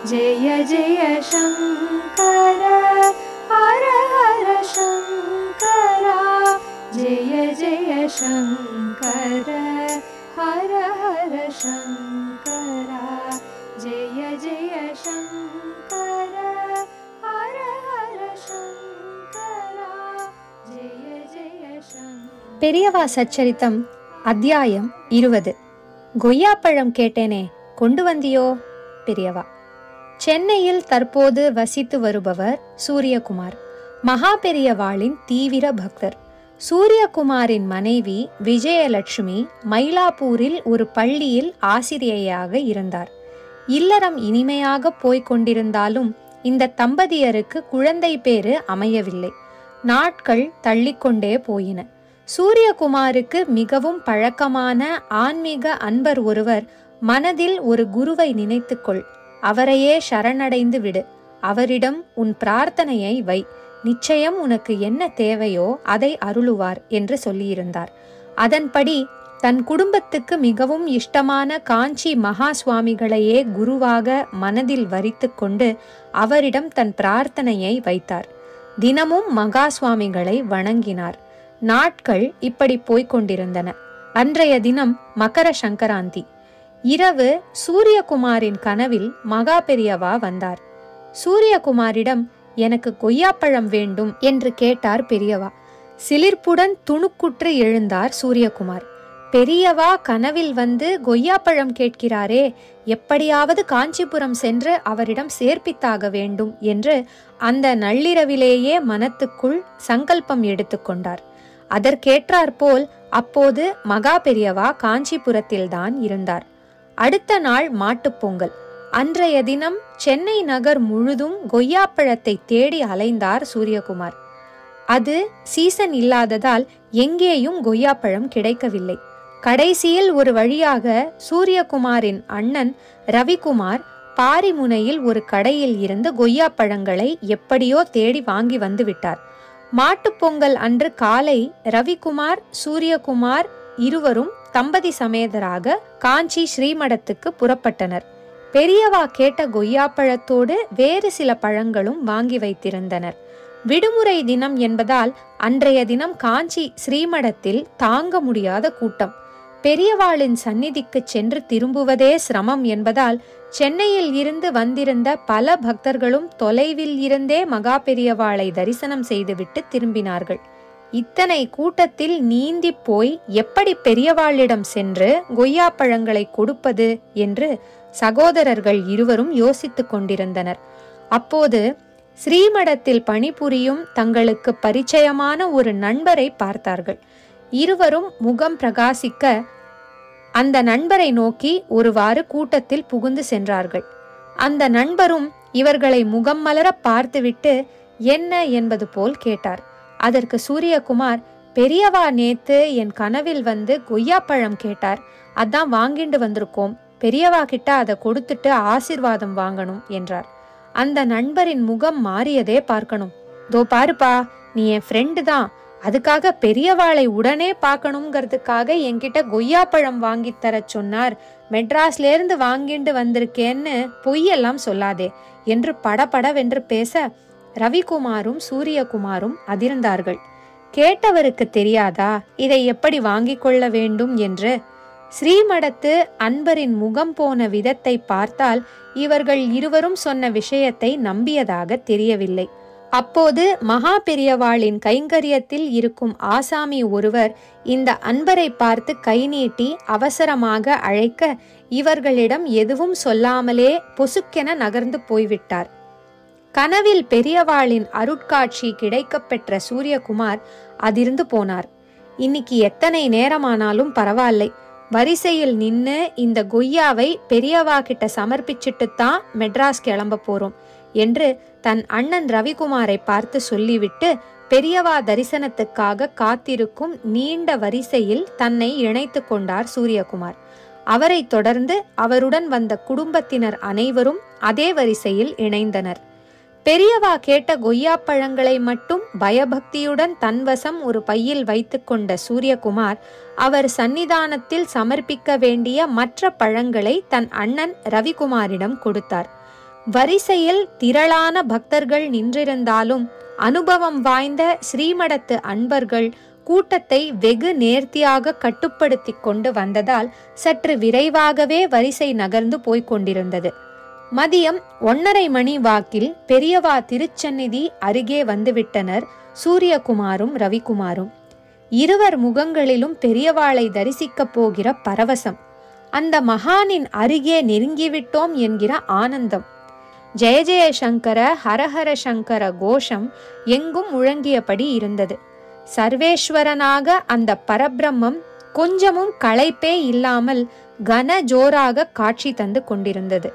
जय जय शंकर हर हर शंकरा जय जय शंकर हर हर शंकरा जय जय शंकर हर हर शंकरा जय जय शंकर. பெரியவா சச்சரித்தம் அத்தியாயம் 20. கொய்யாப்பழம் கேட்டேனே, கொண்டு வந்தியோ? பெரியவா. சென்னையில் தற்போது வசித்து வருபவர் சூரியகுமார். மகா பெரியவாளின் தீவிர பக்தர். சூரியகுமாரின் மனைவி விஜயலட்சுமி மயிலாப்பூரில் ஒரு பள்ளியில் ஆசிரியையாக இருந்தார். இல்லறம் இனிமையாக போய்க் கொண்டிருந்தாலும் இந்த தம்பதியருக்கு குழந்தை பேறு அமையவில்லை. நாட்கள் தள்ளிக்கொண்டே போயின. சூரியகுமாருக்கு மிகவும் பழக்கமான ஆன்மீக அன்பர் ஒருவர், மனதில் ஒரு குருவை நினைத்துக்கொள், அவரையே சரணடைந்து விடு, அவரிடம் உன் பிரார்த்தனையை வை, நிச்சயம் உனக்கு என்ன தேவையோ அதை அருளுவார் என்று சொல்லியிருந்தார். அதன்படி தன் குடும்பத்துக்கு மிகவும் இஷ்டமான காஞ்சி மகா சுவாமிகளையே குருவாக மனதில் வரித்து கொண்டு அவரிடம் தன் பிரார்த்தனையை வைத்தார். தினமும் மகா சுவாமிகளை வணங்கினார். நாட்கள் இப்படி போய்கொண்டிருந்தன. அன்றைய தினம் மகர சங்கராந்தி. இரவு சூரியகுமாரின் கனவில் மகா பெரியவா வந்தார். சூரியகுமாரிடம் எனக்கு கொய்யாப்பழம் வேண்டும் என்று கேட்டார் பெரியவா. சிலிர்ப்புடன் துணுக்குற்று எழுந்தார் சூரியகுமார். பெரியவா கனவில் வந்து கொய்யாப்பழம் கேட்கிறாரே, எப்படியாவது காஞ்சிபுரம் சென்று அவரிடம் சேர்ப்பித்தாக வேண்டும் என்று அந்த நள்ளிரவிலேயே மனத்துக்குள் சங்கல்பம் எடுத்துக்கொண்டார். அதற்கேற்றாற்போல் அப்போது மகா பெரியவா காஞ்சிபுரத்தில்தான் இருந்தார். அடுத்த நாள் மாட்டுப்பொங்கல். அன்றைய தினம் சென்னை நகர் முழுதும் கொய்யாப்பழத்தை தேடி அலைந்தார் சூரியகுமார். அது சீசன் இல்லாததால் எங்கேயும் கொய்யாப்பழம் கிடைக்கவில்லை. கடைசியில் ஒரு வழியாக சூரியகுமாரின் அண்ணன் ரவிக்குமார் பாரிமுனையில் ஒரு கடையில் இருந்து கொய்யாப்பழங்களை எப்படியோ தேடி வாங்கி வந்து விட்டார். மாட்டுப்பொங்கல் அன்று காலை ரவிக்குமார் சூரியகுமார் இருவரும் தம்பதி சமேதராக காஞ்சி ஸ்ரீமடத்துக்கு புறப்பட்டனர். பெரியவா கேட்ட கொய்யாப்பழத்தோடு வேறு சில பழங்களும் வாங்கி வைத்திருந்தனர். விடுமுறை தினம் என்பதால் அன்றைய தினம் காஞ்சி ஸ்ரீமடத்தில் தாங்க முடியாத கூட்டம். பெரியவாளின் சந்நிதிக்கு சென்று திரும்புவதே சிரமம் என்பதால் சென்னையில் இருந்து வந்திருந்த பல பக்தர்களும் தொலைவில் இருந்தே மகா பெரியவாளை தரிசனம் செய்துவிட்டு திரும்பினார்கள். இத்தனை கூட்டத்தில் நீந்தி போய் எப்படி பெரியவாளிடம் சென்று கொய்யாப்பழங்களை கொடுப்பது என்று சகோதரர்கள் இருவரும் யோசித்துக் கொண்டிருந்தனர். அப்போது ஸ்ரீமடத்தில் பணிபுரியும் தங்களுக்கு பரிச்சயமான ஒரு நண்பரை பார்த்தார்கள். இருவரும் முகம் பிரகாசிக்க அந்த நண்பரை நோக்கி ஒருவாறு கூட்டத்தில் புகுந்து சென்றார்கள். அந்த நண்பரும் இவர்களை முகம் மலர பார்த்துவிட்டு என்ன என்பது போல் கேட்டார். அதற்கு சூரியகுமார், பெரியவா நேத்து என் கனவில் வந்து கொய்யாப்பழம் கேட்டார், அதான் வாங்கிண்டு வந்திருக்கோம், பெரியவா கிட்ட அதை கொடுத்துட்டு ஆசீர்வாதம் வாங்கணும் என்றார். அந்த நண்பரின் முகம் மாறியதே பார்க்கணும். தோ பாருப்பா, நீ என் ஃப்ரெண்டு தான், அதுக்காக பெரியவாளை உடனே பார்க்கணுங்கிறதுக்காக என்கிட்ட கொய்யாப்பழம் வாங்கி தர சொன்னார், மெட்ராஸ்ல இருந்து வாங்கிண்டு வந்திருக்கேன்னு பொய்யெல்லாம் சொல்லாதே என்று படபடவென்று பேச ரவிக்குமாரும் சூரியகுமாரும் அதிர்ந்தார்கள். கேட்டவருக்கு தெரியாதா இதை எப்படி வாங்கி கொள்ள வேண்டும் என்று? ஸ்ரீமடத்து அன்பரின் முகம் போன விதத்தை பார்த்தால் இவர்கள் இருவரும் சொன்ன விஷயத்தை நம்பியதாக தெரியவில்லை. அப்போது மகா பெரியவாளின் கைங்கரியத்தில் இருக்கும் ஆசாமி ஒருவர் இந்த அன்பரை பார்த்து கை நீட்டி அவசரமாக அழைக்க இவர்களிடம் எதுவும் சொல்லாமலே பொசுக்கென நகர்ந்து போய்விட்டார். கனவில் பெரியவாளின் அருட்காட்சி கிடைக்கப் பெற்ற சூரியகுமார் அதிர்ந்து போனார். இன்னைக்கு எத்தனை நேரமானாலும் பரவாயில்லை, வரிசையில் நின்று இந்த கொய்யாவை பெரியவா கிட்ட சமர்ப்பிச்சுட்டுத்தான் மெட்ராஸ் கிளம்ப போறோம் என்று தன் அண்ணன் ரவிக்குமாரை பார்த்து சொல்லிவிட்டு பெரியவா தரிசனத்துக்காக காத்திருக்கும் நீண்ட வரிசையில் தன்னை இணைத்து கொண்டார் சூரியகுமார். அவரை தொடர்ந்து அவருடன் வந்த குடும்பத்தினர் அனைவரும் அதே வரிசையில் இணைந்தனர். பெரியவா கேட்ட கொய்யாப்பழங்களை மட்டும் பயபக்தியுடன் தன்வசம் ஒரு பையில் வைத்து கொண்ட சூரியகுமார் அவர் சன்னிதானத்தில் சமர்ப்பிக்க வேண்டிய மற்ற பழங்களை தன் அண்ணன் ரவிக்குமாரிடம் கொடுத்தார். வரிசையில் திரளான பக்தர்கள் நின்றிருந்தாலும் அனுபவம் வாய்ந்த ஸ்ரீமடத்து அன்பர்கள் கூட்டத்தை வெகு நேர்த்தியாக கட்டுப்படுத்தி கொண்டு வந்ததால் சற்று விரைவாகவே வரிசை நகர்ந்து போய்கொண்டிருந்தது. மதியம் 1:30 மணி வாக்கில் பெரியவா திருச்சந்நிதி அருகே வந்துவிட்டனர் சூரியகுமாரும் ரவிக்குமாரும். இருவர் முகங்களிலும் பெரியவாளை தரிசிக்கப் போகிற பரவசம், அந்த மகானின் அருகே நெருங்கிவிட்டோம் என்கிற ஆனந்தம். ஜெய ஜெய சங்கர ஹரஹர சங்கர கோஷம் எங்கும் முழங்கியபடி இருந்தது. சர்வேஸ்வரனாக அந்த பரபிரம்மம் கொஞ்சமும் களைப்பே இல்லாமல் கன ஜோராக காட்சி தந்து கொண்டிருந்தது.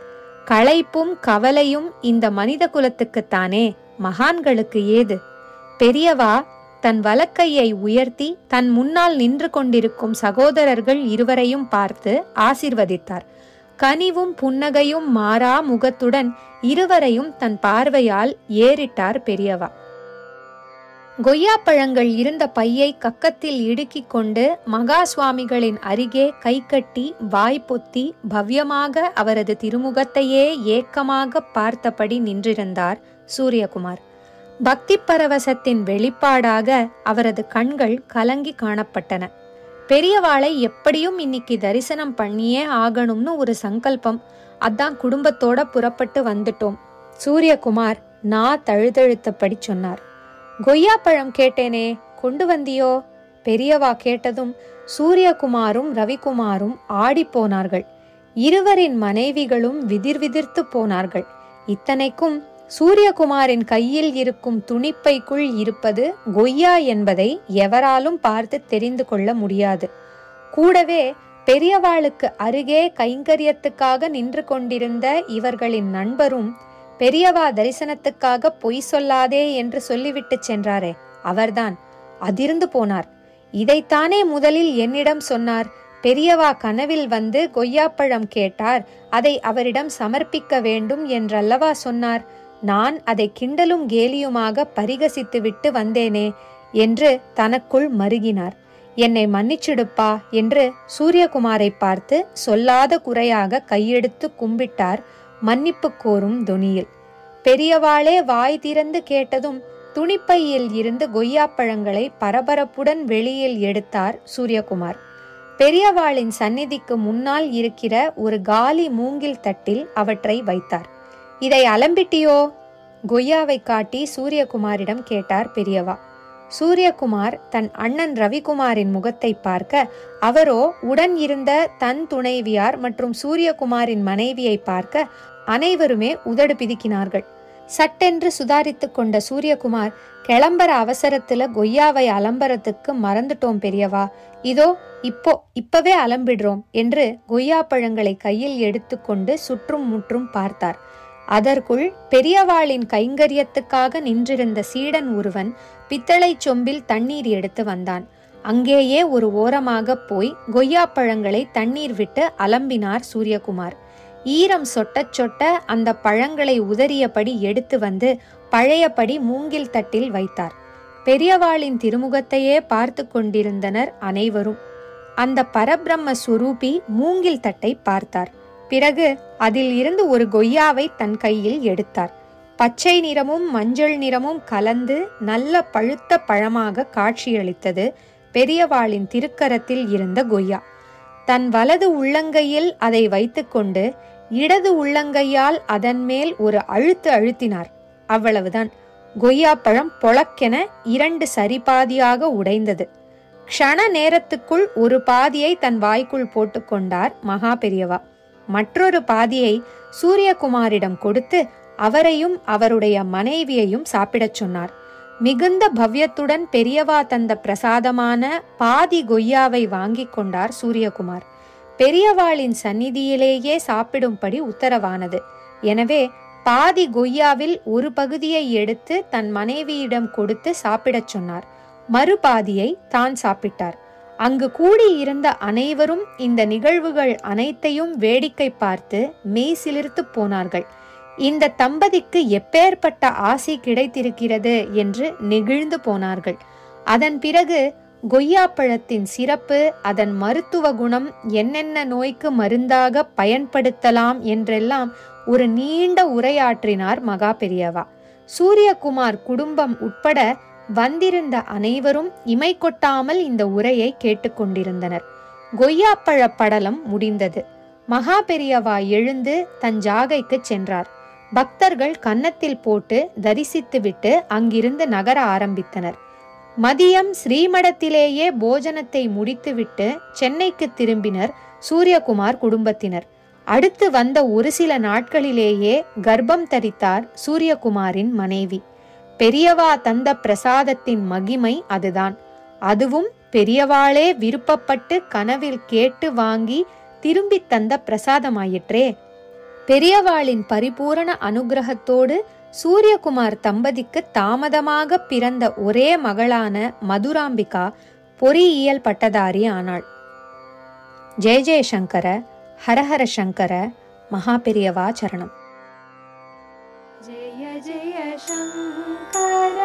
களைப்பும் கவலையும் இந்த மனித குலத்துக்குத்தானே, மகான்களுக்கு ஏது? பெரியவா தன் வலக்கையை உயர்த்தி தன் முன்னால் நின்று கொண்டிருக்கும் சகோதரர்கள் இருவரையும் பார்த்து ஆசிர்வதித்தார். கனிவும் புன்னகையும் மாறா முகத்துடன் இருவரையும் தன் பார்வையால் ஏறிட்டார் பெரியவா. கொய்யாப்பழங்கள் இருந்த பையை கக்கத்தில் இடுக்கிக் கொண்டு மகா சுவாமிகளின் அருகே கை கட்டி வாய் பொத்தி பவ்யமாக அவரது திருமுகத்தையே ஏக்கமாக பார்த்தபடி நின்றிருந்தார் சூரியகுமார். பக்தி பரவசத்தின் வெளிப்பாடாக அவரது கண்கள் கலங்கி காணப்பட்டன. பெரியவாளை எப்படியும் இன்னைக்கு தரிசனம் பண்ணியே ஆகணும்னு ஒரு சங்கல்பம். அதான் குடும்பத்தோட புறப்பட்டு வந்துட்டோம். சூரியகுமார் நான் தழுதழுத்தபடி சொன்னார். கொய்யாப்பழம் கேட்டேனே, கொண்டு வந்தியோ? பெரியவா கேட்டதும் சூரியகுமாரும் ரவிக்குமாரும் ஆடி போனார்கள். இருவரின் மனைவிகளும் விதிர்விதிர்த்து போனார்கள். இத்தனைக்கும் சூரியகுமாரின் கையில் இருக்கும் துணிப்பைக்குள் இருப்பது கொய்யா என்பதை எவராலும் பார்த்து தெரிந்து கொள்ள முடியாது. கூடவே பெரியவாளுக்கு அருகே கைங்கரியத்துக்காக நின்று கொண்டிருந்த இவர்களின் நண்பரும் பெரியவா தரிசனத்துக்காக பொய் சொல்லாதே என்று சொல்லிவிட்டு சென்றாரே, அவர்தான். அதிர்ந்து போனார். இதைத்தானே முதலில் என்னிடம் சொன்னார். பெரியவா கனவில் வந்து கொய்யாப்பழம் கேட்டார், அதை அவரிடம் சமர்ப்பிக்க வேண்டும் என்றல்லவா சொன்னார். நான் அதை கிண்டலும் கேலியுமாக பரிகசித்து விட்டு வந்தேனே என்று தனக்குள் மருகினார். என்னை மன்னிச்சிடுப்பா என்று சூரியகுமாரை பார்த்து சொல்லாத குறையாக கையெடுத்து கும்பிட்டார் மன்னிப்பு கோரும் தொனியில். பெரியவாளே வாய் திறந்து கேட்டதும் துணிப்பையில் இருந்து கொய்யாப்பழங்களை பரபரப்புடன் வெளியில் எடுத்தார் சூரியகுமார். பெரியவாளின் சந்நிதிக்கு முன்னால் இருக்கிற ஒரு காலி மூங்கில் தட்டில் அவற்றை வைத்தார். இதை அலம்பிட்டியோ? கொய்யாவை காட்டி சூரியகுமாரிடம் கேட்டார் பெரியவா. சூரியகுமார் தன் அண்ணன் ரவிக்குமாரின் முகத்தை பார்க்க, அவரோ உடன் இருந்த தன் துணைவியார் மற்றும் சூரியகுமாரின் மனைவியை பார்க்க அனைவருமே உதடு பிதுக்கினார்கள். சட்டென்று சுதாரித்து கொண்ட சூரியகுமார், கிளம்புற அவசரத்துல கொய்யாவை அலம்பரத்துக்கு மறந்துட்டோம் பெரியவா, இதோ இப்பவே அலம்பிடுறோம் என்று கொய்யாப்பழங்களை கையில் எடுத்துக்கொண்டு சுற்றும் முற்றும் பார்த்தார். அதற்குள் பெரியவாளின் கைங்கரியத்துக்காக நின்றிருந்த சீடன் ஒருவன் பித்தளை சொம்பில் தண்ணீர் எடுத்து வந்தான். அங்கேயே ஒரு ஓரமாக போய் கொய்யாப்பழங்களை தண்ணீர் விட்டு அலம்பினார் சூரியகுமார். ஈரம் சொட்ட சொட்ட அந்த பழங்களை உதறியபடி எடுத்து வந்து பழையபடி மூங்கில் தட்டில் வைத்தார். பெரியவாளின் திருமுகத்தையே பார்த்து கொண்டிருந்தனர் அனைவரும். அந்த பரபிரம்ம சுரூபி மூங்கில் தட்டை பார்த்தார். பிறகு அதில் இருந்து ஒரு கொய்யாவை தன் கையில் எடுத்தார். பச்சை நிறமும் மஞ்சள் நிறமும் கலந்து நல்ல பழுத்த பழமாக காட்சியளித்தது பெரியவாளின் திருக்கரத்தில் இருந்த கொய்யா. தன் வலது உள்ளங்கையில் அதை வைத்துக்கொண்டு இடது உள்ளங்கையால் அதன் மேல் ஒரு அழுத்து அழுத்தினார். அவ்வளவுதான். கொய்யாப்பழம் பொளக்கென 2 சரிபாதியாக உடைந்தது. க்ஷண நேரத்துக்குள் ஒரு பாதியை தன் வாய்க்குள் போட்டுக்கொண்டார் மகா பெரியவா. மற்றொரு பாதியை சூரியகுமாரிடம் கொடுத்து அவரையும் அவருடைய மனைவியையும் சாப்பிடச் சொன்னார். மிகுந்த பவ்யத்துடன் பெரியவா தந்த பிரசாதமான பாதி கொய்யாவை வாங்கி கொண்டார் சூரியகுமார். பெரியவாளின் சந்நிதியிலேயே சாப்பிடும்படி உத்தரவானது. எனவே பாதி கொய்யாவில் ஒரு பகுதியை எடுத்து தன் மனைவியிடம் கொடுத்து சாப்பிடச் சொன்னார். மறுபாதியை தான் சாப்பிட்டார். அங்கு கூடியிருந்த அனைவரும் இந்த நிகழ்வுகள் அனைத்தையும் வேடிக்கை பார்த்து மெய்சிலிர்த்து போனார்கள். இந்த தம்பதிக்கு எப்பேற்பட்ட ஆசி கிடைத்திருக்கிறது என்று நெகிழ்ந்து போனார்கள். அதன் பிறகு கொய்யாப்பழத்தின் சிறப்பு, அதன் மருத்துவ குணம், என்னென்ன நோய்க்கு மருந்தாக பயன்படுத்தலாம் என்றெல்லாம் ஒரு நீண்ட உரையாற்றினார் மகா பெரியவா. சூரியகுமார் குடும்பம் உட்பட வந்திருந்த அனைவரும் இமை கொட்டாமல் இந்த உரையை கேட்டுக்கொண்டிருந்தனர். கொய்யாப்பழ படலம் முடிந்தது. மகா பெரியவா எழுந்து தன் ஜாகைக்கு சென்றார். பக்தர்கள் கன்னத்தில் போட்டு தரிசித்துவிட்டு அங்கிருந்து நகர ஆரம்பித்தனர். மதியம் ஸ்ரீமடத்திலேயே போஜனத்தை முடித்துவிட்டு சென்னைக்கு திரும்பினர் சூரியகுமார் குடும்பத்தினர். அடுத்து வந்த ஒரு சில நாட்களிலேயே கர்ப்பம் தரித்தார் சூரியகுமாரின் மனைவி. பெரியவா தந்த பிரசாதத்தின் மகிமை அதுதான். அதுவும் பெரியவாளே விருப்பப்பட்டு கனவில் கேட்டு வாங்கி திரும்பி தந்த பிரசாதமாயிற்றே. பெரியவாளின் பரிபூரண அனுகிரகத்தோடு சூரியகுமார் தம்பதிக்கு தாமதமாக பிறந்த ஒரே மகளான மதுராம்பிகா பொறியியல் பட்டதாரி ஆனாள். ஜெய ஜெயசங்கர, ஹரஹர சங்கர, மகா பெரியவா சரணம். ஜெய ஜெய சங்கர,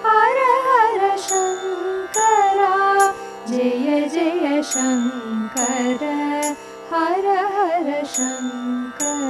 ஹர ஹர சங்கரா, ஜெய ஜெய சங்கர, ஹர ஹர சங்கர.